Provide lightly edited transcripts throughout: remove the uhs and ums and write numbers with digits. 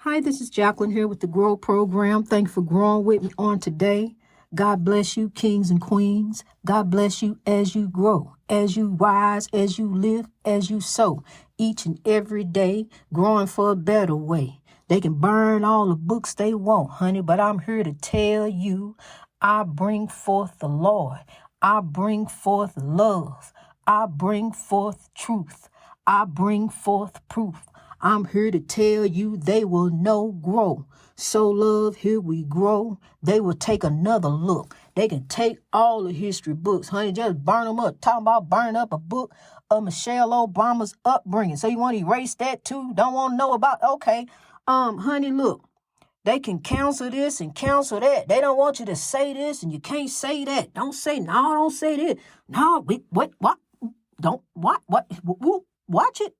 Hi, this is Jacqueline here with the Grow Program. Thank you for growing with me on today. God bless you, kings and queens. God bless you as you grow, as you rise, as you live, as you sow, each and every day, growing for a better way. They can burn all the books they want, honey, but I'm here to tell you, I bring forth the Lord. I bring forth love. I bring forth truth. I bring forth proof. I'm here to tell you they will know grow. Sow Love, here we grow. They will take another look. They can take all the history books, honey, just burn them up. Talking about burning up a book of Michelle Obama's upbringing. So you want to erase that too? Don't want to know about, okay. Honey, look, they can cancel this and cancel that. They don't want you to say this and you can't say that. Don't say, no, don't say this. No, what, don't, what, watch it.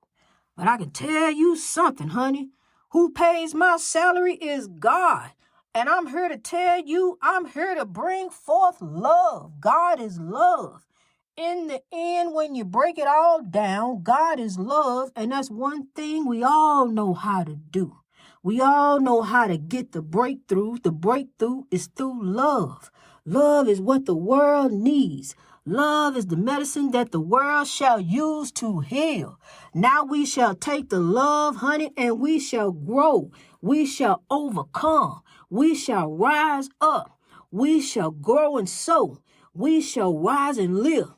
But I can tell you something, honey. Who pays my salary is God. And I'm here to tell you, I'm here to bring forth love. God is love. In the end, when you break it all down, God is love. And that's one thing we all know how to do. We all know how to get the breakthrough. The breakthrough is through love. Love is what the world needs. Love is the medicine that the world shall use to heal. Now we shall take the love, honey, and we shall grow. We shall overcome. We shall rise up. We shall grow and sow. We shall rise and live.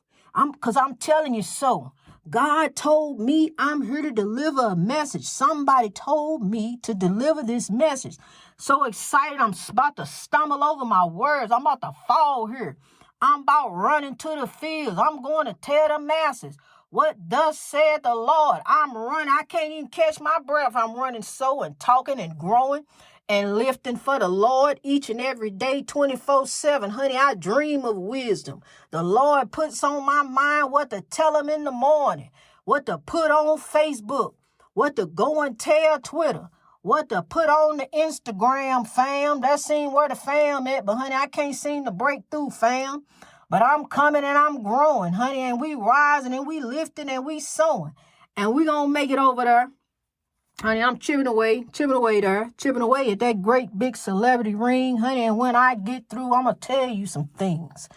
Because I'm telling you so. God told me I'm here to deliver a message. Somebody told me to deliver this message. So excited, I'm about to stumble over my words. I'm about to fall here. I'm about running to the fields. I'm going to tell the masses what thus said the Lord. I'm running. I can't even catch my breath. I'm running so and talking and growing and lifting for the Lord each and every day, 24/7. Honey, I dream of wisdom. The Lord puts on my mind what to tell him in the morning, what to put on Facebook, what to go and tell Twitter, what to put on the Instagram, fam. That seem where the fam at, but honey, I can't seem to break through, fam. But I'm coming and I'm growing, honey, and we rising and we lifting and we sowing. And we gonna make it over there. Honey, I'm chipping away there, chipping away at that great big celebrity ring, honey. And when I get through, I'm going to tell you some things.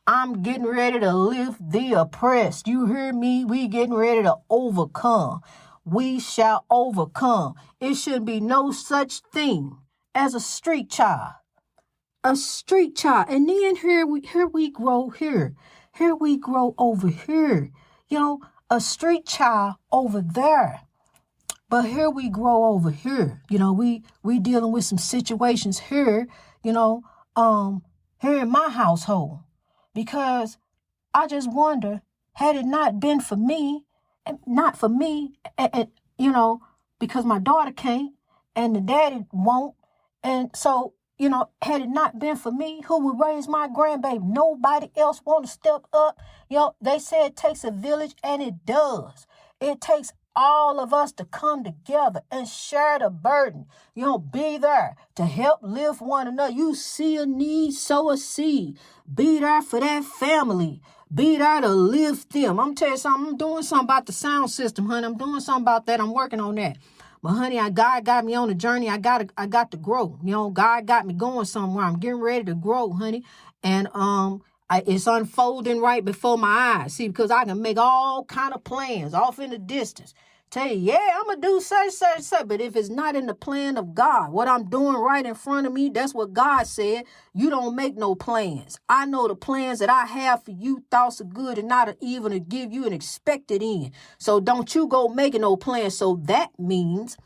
I'm getting ready to lift the oppressed. You hear me? We getting ready to overcome. We shall overcome. It should be no such thing as a street child. A street child. And then here we grow here. Here we grow over here. You know, a street child over there. But here we grow over here. You know, we dealing with some situations here, you know, here in my household. Because I just wonder, had it not been for me, and you know, because my daughter can't and the daddy won't. And so, you know, had it not been for me, who would raise my grandbaby? Nobody else want to step up. You know, they say it takes a village, and it does. It takes all of us to come together and share the burden. You know, be there to help lift one another. You see a need, sow a seed. Be there for that family. Be there to lift them. I'm telling you something. I'm doing something about the sound system, honey. I'm doing something about that. I'm working on that. But honey, God got me on a journey. I got to grow. You know, God got me going somewhere. I'm getting ready to grow, honey. And it's unfolding right before my eyes. See, because I can make all kind of plans off in the distance. Tell you, yeah, I'm going to do such. But if it's not in the plan of God, what I'm doing right in front of me, that's what God said. You don't make no plans. I know the plans that I have for you, thoughts of good and not of evil, to give you an expected end. So don't you go making no plans. So that means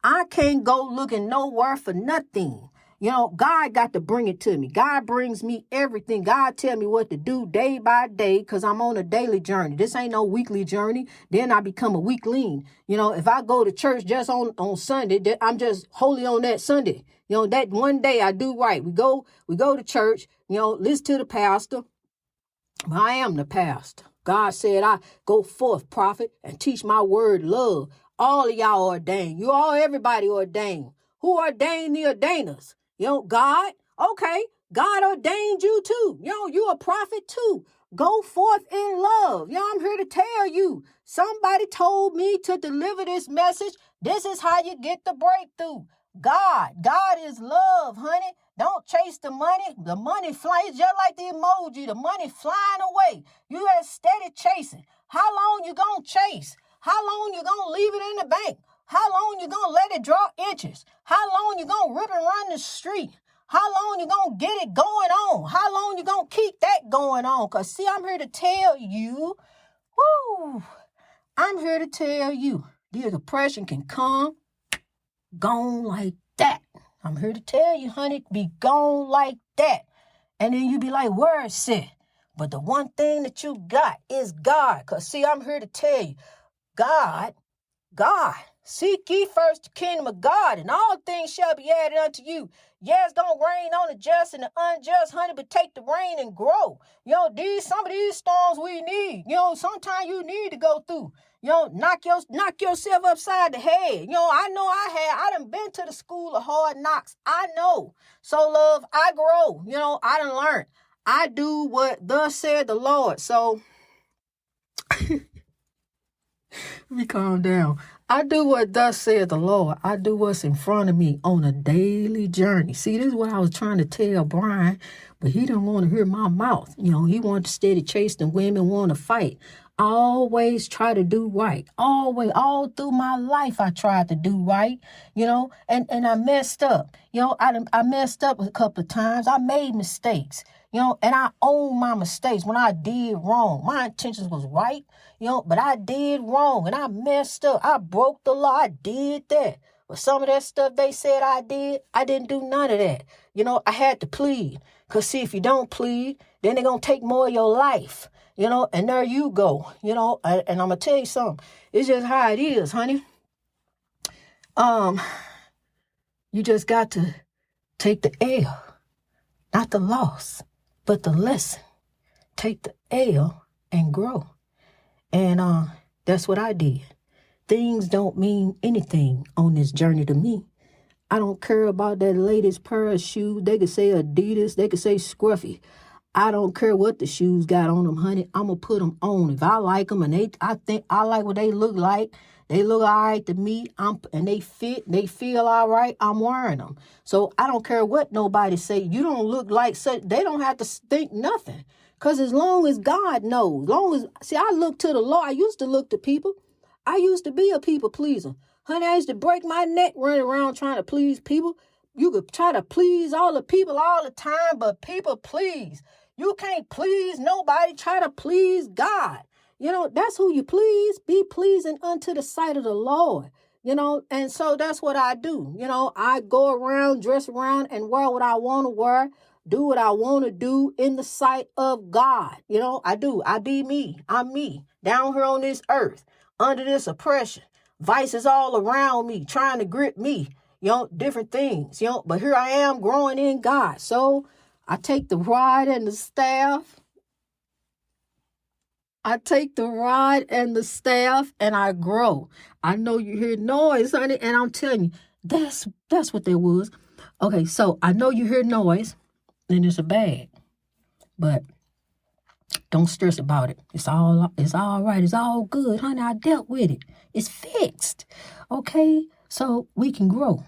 I can't go looking nowhere for nothing. You know, God got to bring it to me. God brings me everything. God tell me what to do day by day because I'm on a daily journey. This ain't no weekly journey. Then I become a weakling. You know, if I go to church just on Sunday, I'm just holy on that Sunday. You know, that one day I do right. We go to church, you know, listen to the pastor. I am the pastor. God said, I go forth, prophet, and teach my word, love. All of y'all ordained. Everybody ordained. Who ordained the ordainers? You know, God. Okay, God ordained you too. You know, you a prophet too. Go forth in love. You know, I'm here to tell you. Somebody told me to deliver this message. This is how you get the breakthrough. God is love, honey. Don't chase the money. The money flies just like the emoji. The money flying away. You are steady chasing. How long you gonna chase? How long you gonna leave it in the bank? How long you gonna let it draw interest? How long you gonna rip and run the street? How long you gonna get it going on? How long you gonna keep that going on? Because see, I'm here to tell you, I'm here to tell you, the depression can come, gone like that. I'm here to tell you, honey, be gone like that. And then you be like, where is it? But the one thing that you got is God. Because see, I'm here to tell you, God, seek ye first the kingdom of God, and all things shall be added unto you. Yeah, it's gonna rain on the just and the unjust, honey, but take the rain and grow. Some of these storms we need. Sometimes you need to go through. Knock yourself upside the head. I done been to the school of hard knocks. I know. So love, I grow. I done learned. I do what thus said the Lord. So let me calm down. I do what thus said the Lord. I do what's in front of me on a daily journey. See, this is what I was trying to tell Brian, but he didn't want to hear my mouth. He wanted to steady chase the women, want to fight. I always try to do right. Always, all through my life, I tried to do right, and I messed up. I messed up a couple of times. I made mistakes, and I own my mistakes when I did wrong. My intentions was right, but I did wrong and I messed up. I broke the law. I did that. But some of that stuff they said I didn't do none of that. I had to plead. Because see, if you don't plead, then they're going to take more of your life, and there you go, and I'm going to tell you something. It's just how it is, honey. You just got to take the L, not the loss, but the lesson. Take the L and grow. And that's what I did. Things don't mean anything on this journey to me. I don't care about that latest pair of shoes. They could say Adidas. They could say Scruffy. I don't care what the shoes got on them, honey. I'm going to put them on. If I like them and I think I like what they look like, they look all right to me, and they feel all right, I'm wearing them. So I don't care what nobody say. You don't look like such. They don't have to think nothing. Because as long as God knows, I look to the Lord. I used to look to people. I used to be a people pleaser. Honey, I used to break my neck running around trying to please people. You could try to please all the people all the time, but people please. You can't please nobody. Try to please God. That's who you please. Be pleasing unto the sight of the Lord. And so that's what I do. I go around, dress around, and wear what I want to wear. Do what I want to do in the sight of God. I do. I be me. I'm me. Down here on this earth, under this oppression. Vices all around me, trying to grip me. Different things. But here I am growing in God. So I take the rod and the staff. And I grow. I know you hear noise, honey, and I'm telling you, that's what there was. Okay, so I know you hear noise, and it's a bag, but don't stress about it. It's all right. It's all good, honey. I dealt with it. It's fixed. Okay, so we can grow.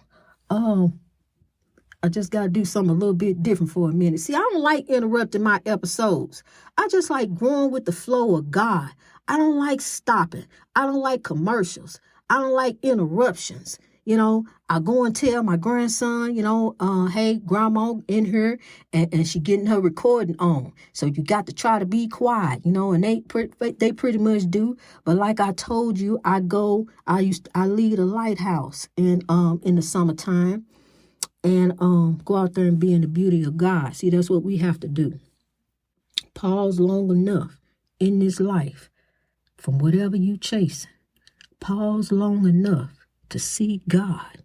I just got to do something a little bit different for a minute. See, I don't like interrupting my episodes. I just like growing with the flow of God. I don't like stopping. I don't like commercials. I don't like interruptions. I go and tell my grandson, hey, grandma in here, and she getting her recording on. So you got to try to be quiet, and they pretty much do. But like I told you, I lead a lighthouse in the summertime. And go out there and be in the beauty of God. See, that's what we have to do. Pause long enough in this life from whatever you chasing. Pause long enough to see God,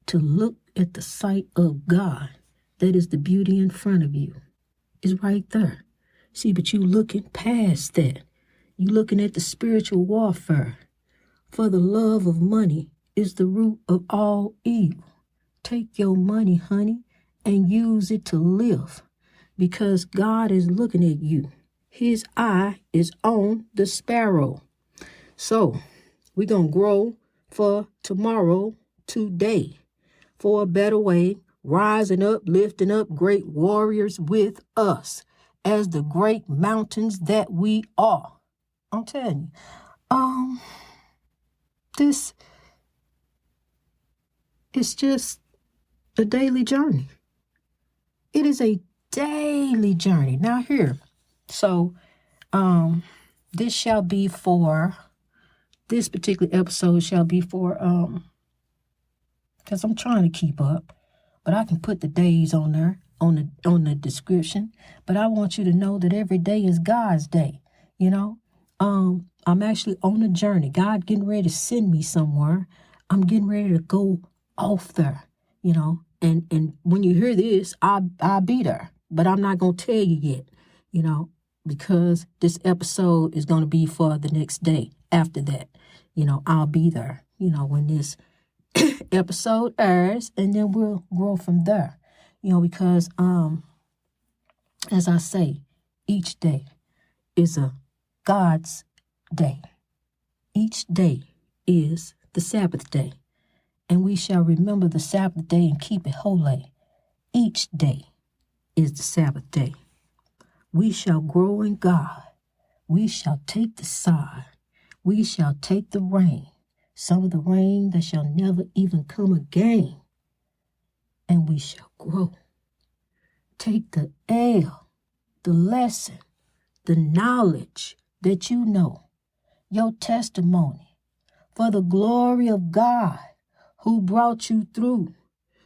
to look at the sight of God. That is the beauty in front of you. It's right there. See, but you looking past that. You looking at the spiritual warfare. For the love of money is the root of all evil. Take your money, honey, and use it to live, because God is looking at you. His eye is on the sparrow. So we're going to grow for tomorrow, today. for a better way, rising up, lifting up great warriors with us as the great mountains that we are. I'm telling you, this is just a daily journey. It is a daily journey. Now here, so this particular episode shall be for because I'm trying to keep up, but I can put the days on there on the description. But I want you to know that every day is God's day. You know, I'm actually on a journey. God getting ready to send me somewhere. I'm getting ready to go off there. You know, and when you hear this, I'll be there, but I'm not gonna tell you yet. You know, because this episode is gonna be for the next day after that. You know, I'll be there. You know, when this episode airs, and then we'll grow from there, you know, because as I say, each day is a God's day. Each day is the Sabbath day, and we shall remember the Sabbath day and keep it holy. Each day is the Sabbath day. We shall grow in God. We shall take the sod. We shall take the rain, some of the rain that shall never even come again, and we shall grow. Take the L, the lesson, the knowledge that you know, your testimony, for the glory of God who brought you through.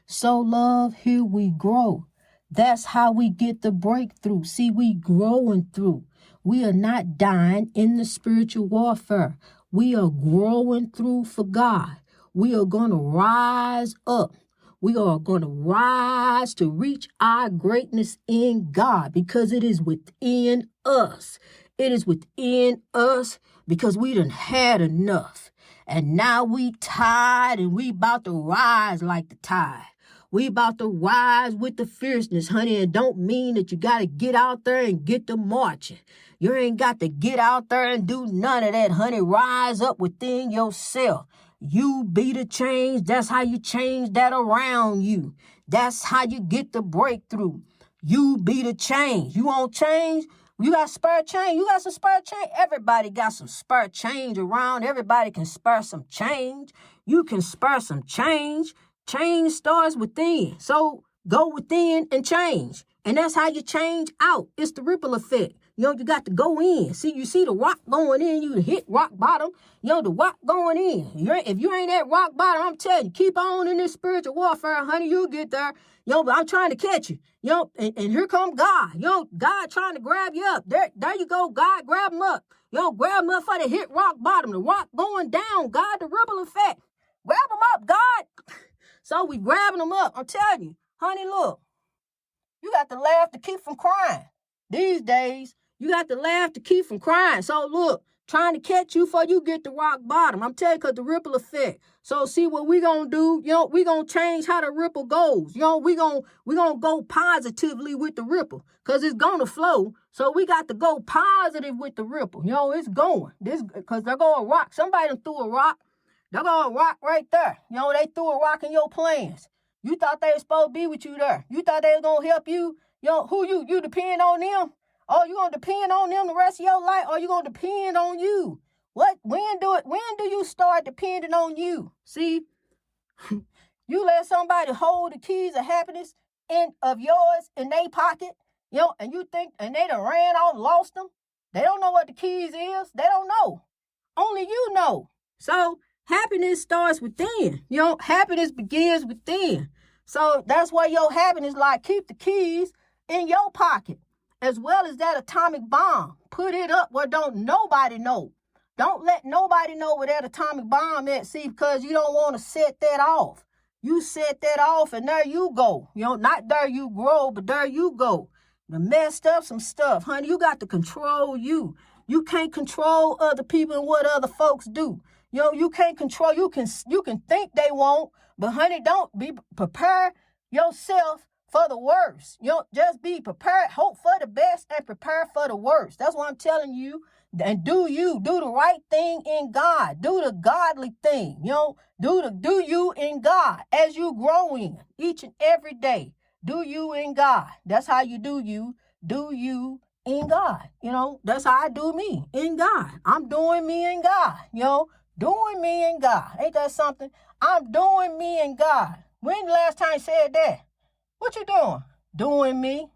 Sow love, here we grow. That's how we get the breakthrough. See, we growing through. We are not dying in the spiritual warfare. We are growing through for God. We are going to rise up. We are going to rise to reach our greatness in God, because it is within us. It is within us because we done had enough. And now we tired, and we about to rise like the tide. We about to rise with the fierceness, honey. It don't mean that you got to get out there and get to marching. You ain't got to get out there and do none of that, honey. Rise up within yourself. You be the change. That's how you change that around you. That's how you get the breakthrough. You be the change. You want change? You got spare change. You got some spare change. Everybody got some spare change around. Everybody can spare some change. You can spare some change. Change starts within. So go within and change. And that's how you change out. It's the ripple effect. You know, you got to go in. See, you see the rock going in, you hit rock bottom. You know, the rock going in. If you ain't at rock bottom, I'm telling you, keep on in this spiritual warfare, honey. You'll get there. You know, but I'm trying to catch you. You know, and here come God. You know, God trying to grab you up. There you go. God, grab him up. You know, grab him up for the hit rock bottom. The rock going down. God, the ripple effect. Grab him up, God. So we grabbing them up. I'm telling you, honey, look, you got to laugh to keep from crying. These days, you got to laugh to keep from crying. So look, trying to catch you before you get to rock bottom. I'm telling you, because the ripple effect. So see what we going to do, you know, we going to change how the ripple goes. You know, we gonna go positively with the ripple, because it's going to flow. So we got to go positive with the ripple. You know, it's going. Because they're going to rock. Somebody done threw a rock. They're going to rock right there. You know, they threw a rock in your plans. You thought they were supposed to be with you there. You thought they were going to help you. You know, who you depend on them? Oh, you going to depend on them the rest of your life? Or you going to depend on you? When do you start depending on you? See, you let somebody hold the keys of happiness of yours in their pocket, you know, and you think, and they done ran off, lost them. They don't know what the keys is. They don't know. Only you know. So happiness starts within. You know, happiness begins within. So that's why your happiness, like, keep the keys in your pocket, as well as that atomic bomb. Put it up where don't nobody know. Don't let nobody know where that atomic bomb is. See, because you don't want to set that off. You set that off, and there you go. You know, not there you grow, but there you go. You messed up some stuff, honey. You got to control you. You can't control other people and what other folks do. You know, you can't control. You can think they won't, but honey, don't be prepare yourself for the worst. You know, just be prepared, hope for the best, and prepare for the worst. That's what I'm telling you. And do the right thing in God. Do the godly thing. Do you in God as you growing each and every day. Do you in God. That's how you do you. Do you in God. That's how I do me in God. I'm doing me in God. Doing me in God. Ain't that something? I'm doing me in God. When the last time you said that? What you doing? Doing me.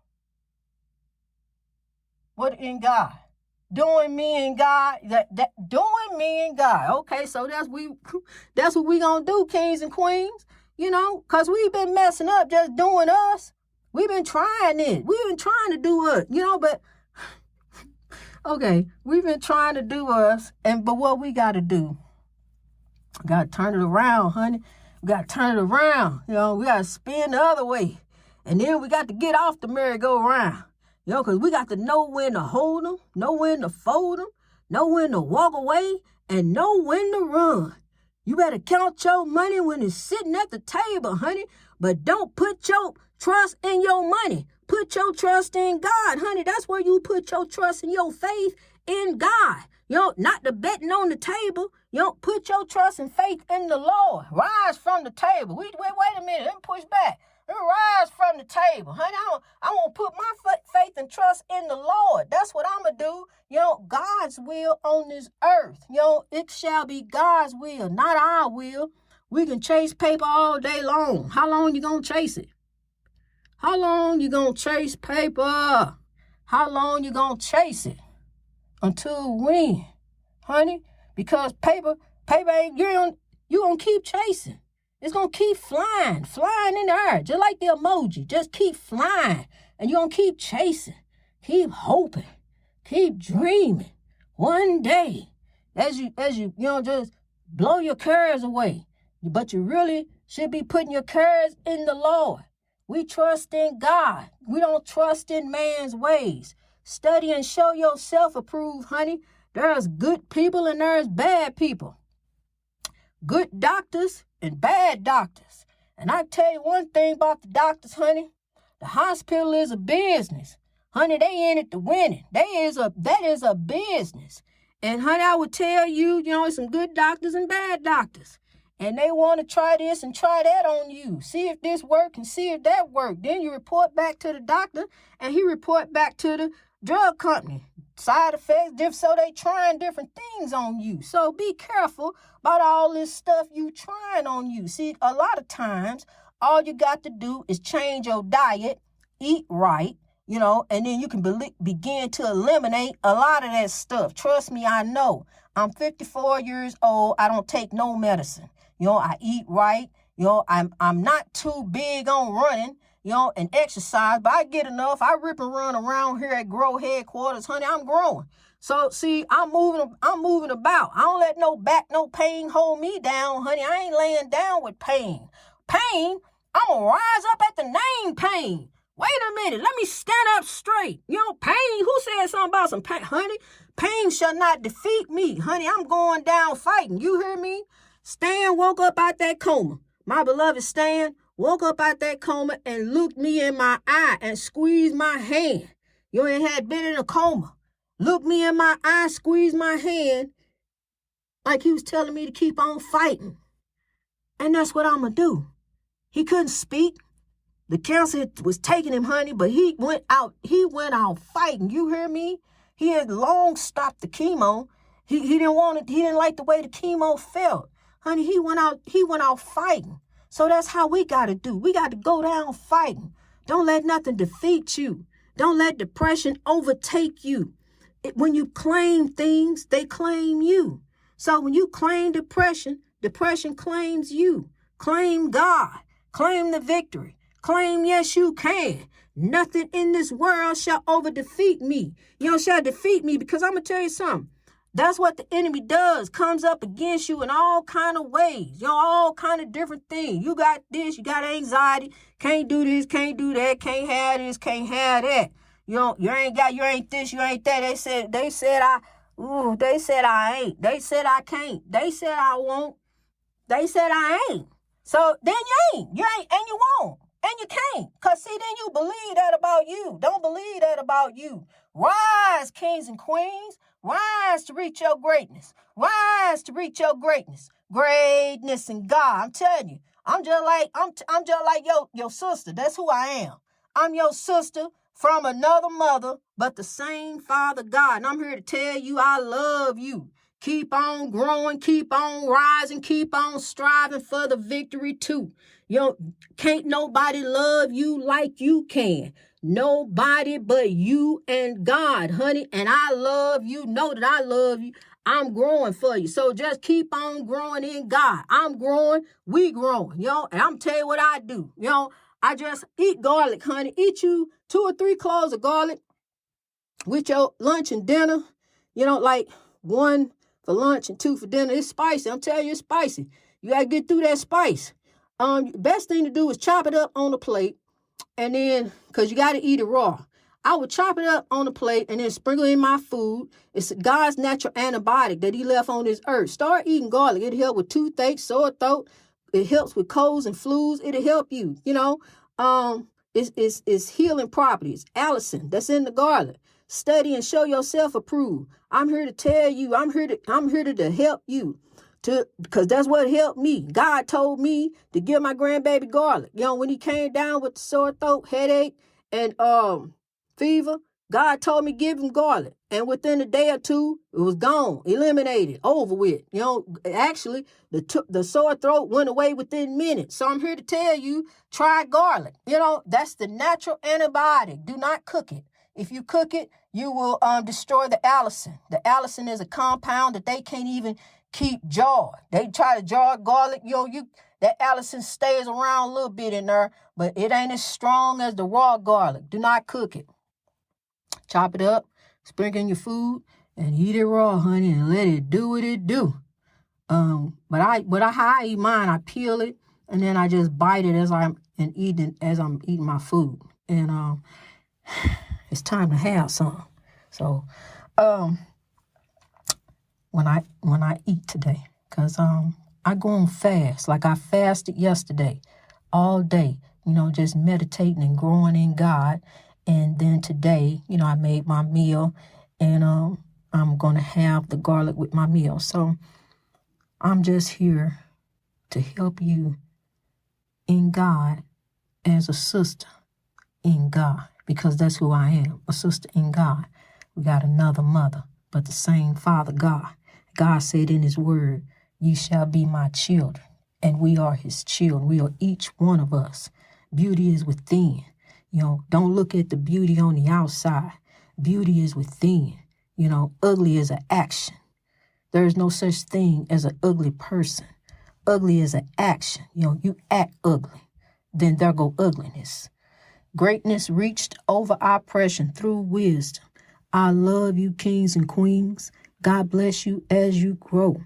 What in God? Doing me and God, doing me and God. Okay, so that's what we gonna do, kings and queens. Cause we've been messing up just doing us. We've been trying it. We've been trying to do it, but okay, we've been trying to do us, but what we gotta do? Gotta turn it around, honey. We gotta turn it around. We gotta spin the other way, and then we got to get off the merry-go-round. Because we got to know when to hold them, know when to fold them, know when to walk away, and know when to run. You better count your money when it's sitting at the table, honey. But don't put your trust in your money. Put your trust in God, honey. That's where you put your trust and your faith in God. Not the betting on the table. Put your trust and faith in the Lord. Rise from the table. Wait a minute. Let me push back. Rise from the table, honey. I want to put my faith and trust in the Lord. That's what I'm going to do. God's will on this earth. It shall be God's will, not our will. We can chase paper all day long. How long you going to chase it? How long you going to chase paper? How long you going to chase it? Until when, honey? Because paper ain't, you going to keep chasing. It's going to keep flying in the air, just like the emoji. Just keep flying, and you're going to keep chasing, keep hoping, keep dreaming. One day, as you just blow your cares away. But you really should be putting your cares in the Lord. We trust in God. We don't trust in man's ways. Study and show yourself approved, honey. There's good people and there's bad people. Good doctors and bad doctors. And I tell you one thing about the doctors, honey. The hospital is a business. Honey, they in it to win it. That is a business. And honey, I would tell you, some good doctors and bad doctors. And they want to try this and try that on you. See if this work and see if that work. Then you report back to the doctor and he report back to the drug company. Side effects, so they trying different things on you. So be careful about all this stuff you trying on you. See, a lot of times, all you got to do is change your diet, eat right, and then you can begin to eliminate a lot of that stuff. Trust me, I know. I'm 54 years old. I don't take no medicine. I eat right. I'm not too big on running, and exercise, but I get enough. I rip and run around here at Grow headquarters, honey. I'm growing. So see, I'm moving about. I don't let no pain hold me down, honey. I ain't laying down with pain. Pain, I'm gonna rise up at the name pain. Wait a minute, let me stand up straight. Pain, who said something about some pain, honey? Pain shall not defeat me, honey. I'm going down fighting. You hear me? Stan woke up out that coma. My beloved Stan woke up out that coma and looked me in my eye and squeezed my hand. You ain't had been in a coma. Looked me in my eye, squeezed my hand like he was telling me to keep on fighting. And that's what I'm going to do. He couldn't speak. The cancer was taking him, honey, but he went out fighting. You hear me? He had long stopped the chemo. He didn't like the way the chemo felt. Honey, he went out fighting. So that's how we got to do. We got to go down fighting. Don't let nothing defeat you. Don't let depression overtake you. When you claim things, they claim you. So when you claim depression, depression claims you. Claim God. Claim the victory. Claim yes you can. Nothing in this world shall defeat me. Shall defeat me, because I'm going to tell you something. That's what the enemy does. Comes up against you in all kind of ways. All kind of different things. You got this, you got anxiety. Can't do this, can't do that. Can't have this, can't have that. You ain't this, you ain't that. They said I ain't. They said I can't. They said I won't. They said I ain't. So then you ain't. You ain't and you won't. And you can't. Because see, then you believe that about you. Don't believe that about you. Rise, kings and queens. Rise to reach your greatness. Rise to reach your greatness. Greatness in God. I'm telling you. I'm just like your sister. That's who I am. I'm your sister from another mother, but the same Father God. And I'm here to tell you I love you. Keep on growing, keep on rising, keep on striving for the victory too. Can't nobody love you like you can. Nobody but you and God, honey. And I love you. Know that I love you. I'm growing for you. So just keep on growing in God. I'm growing. We growing, and I'm tell you what I do. I just eat garlic, honey. Eat you 2 or 3 cloves of garlic with your lunch and dinner. Like 1 for lunch and 2 for dinner. It's spicy. I'm telling you, it's spicy. You got to get through that spice. Best thing to do is chop it up on a plate. And then, because you got to eat it raw. I would chop it up on a plate and then sprinkle in my food. It's God's natural antibiotic that he left on this earth. Start eating garlic. It'll help with toothache, sore throat. It helps with colds and flus. It'll help you, It's healing properties. Allicin, that's in the garlic. Study and show yourself approved. I'm here to tell you. I'm here to help you. Because that's what helped me. God told me to give my grandbaby garlic. When he came down with the sore throat, headache, and fever, God told me give him garlic. And within a day or two, it was gone, eliminated, over with. Actually, the sore throat went away within minutes. So I'm here to tell you, try garlic. That's the natural antibiotic. Do not cook it. If you cook it, you will destroy the allicin. The allicin is a compound that they can't even keep jarred. They try to jar garlic. That allicin stays around a little bit in there, but it ain't as strong as the raw garlic. Do not cook it. Chop it up, sprinkle in your food, and eat it raw, honey, and let it do what it do. How I eat mine, I peel it, and then I just bite it as I'm eating my food. And it's time to have some. So, when I eat today, because I go on fast, like I fasted yesterday, all day, just meditating and growing in God. And then today, I made my meal, and I'm going to have the garlic with my meal. So I'm just here to help you in God as a sister in God, because that's who I am, a sister in God. We got another mother, but the same Father God. God said in his word, "You shall be my children," and we are his children. We are each one of us. Beauty is within. Don't look at the beauty on the outside. Beauty is within. Ugly is an action. There is no such thing as an ugly person. Ugly is an action. You act ugly, then there go ugliness. Greatness reached over oppression through wisdom. I love you, kings and queens. God bless you as you grow.